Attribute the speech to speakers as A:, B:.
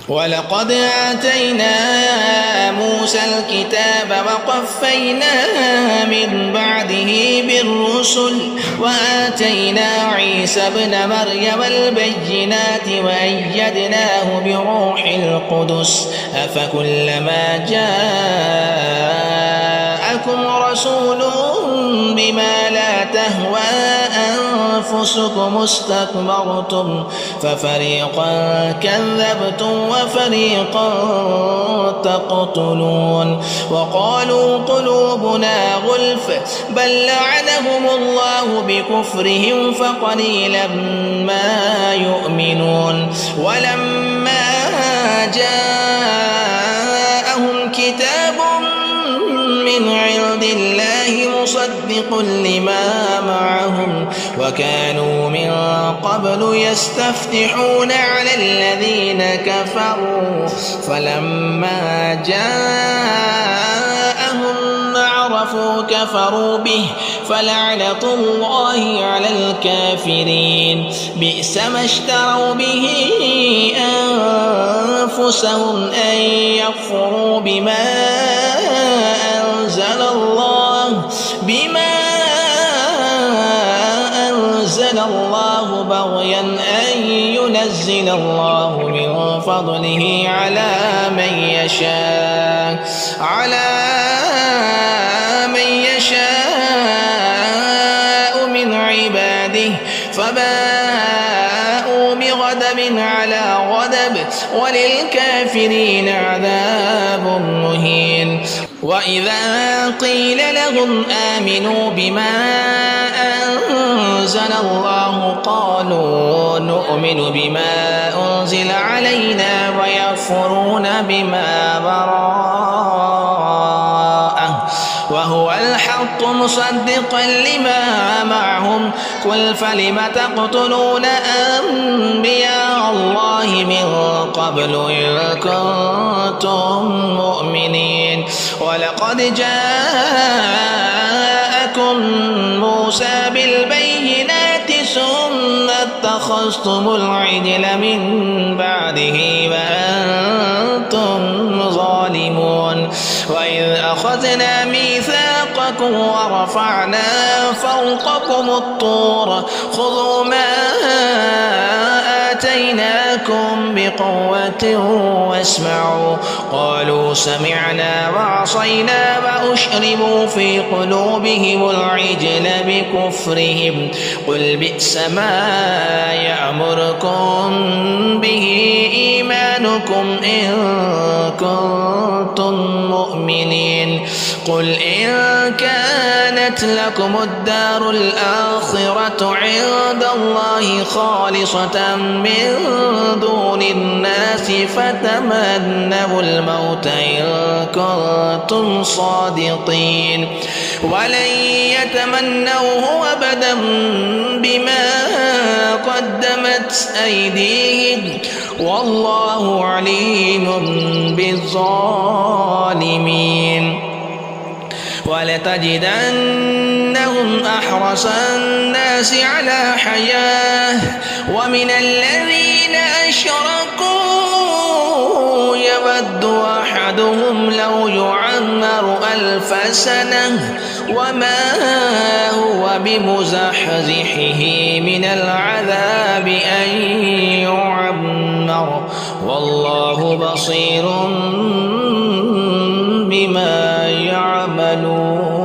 A: ولقد آتينا موسى الكتاب وقفينا من بعده بالرسل وآتينا عيسى ابن مريم البينات وأيدناه بروح القدس أفكلما جاءكم رسول بما لا تهوى أنفسكم استكبرتم ففريقا كذبتم وفريقا تقتلون وقالوا قلوبنا غلف بل لعنهم الله بكفرهم فقليلا ما يؤمنون ولما جاءهم كتاب من عند الله مصدق لما معهم وكانوا من قبل يستفتحون على الذين كفروا فلما جاءهم ما عرفوا كفروا به فلعنة الله على الكافرين بئس ما اشتروا به أنفسهم أن يكفروا بما أنزل الله بغيا أن ينزل الله من فضله على من يشاء من عباده فباءوا بغضب على غضب وللكافرين عذاب مهين وإذا قيل لهم آمنوا بما أنزل الله قالوا نؤمن بما أنزل علينا ويكفرون بما براءه وهو الحق مصدقا لما معهم قل فلم تقتلون أنبياء الله من قبل إن كنتم مؤمنين ولقد جاءكم موسى بالبينات ثم اتخذتم العجل من بعده وأنتم ظالمون وإذ أخذنا ميثاقكم ورفعنا فوقكم الطور خذوا ما آتيناكم بقوة واسمعوا قالوا سمعنا وعصينا وأشربوا في قلوبهم العجل بكفرهم قل بئس ما يأمركم به إيمانكم إن كنتم مؤمنين قل إن كانت لكم الدار الآخرة عند الله خالصة من دون الناس فتمنوا الموت إن كنتم صادقين ولن يتمنوه أبدا بما قدمت أيديهم والله عليم بالظالمين ولتجدنهم أحرص الناس على حياة ومن الذين أشركوا يود أحدهم لو يعمر 1000 سنة وما هو بمزحزحه من العذاب أن يعمر والله بصير بما يعملون.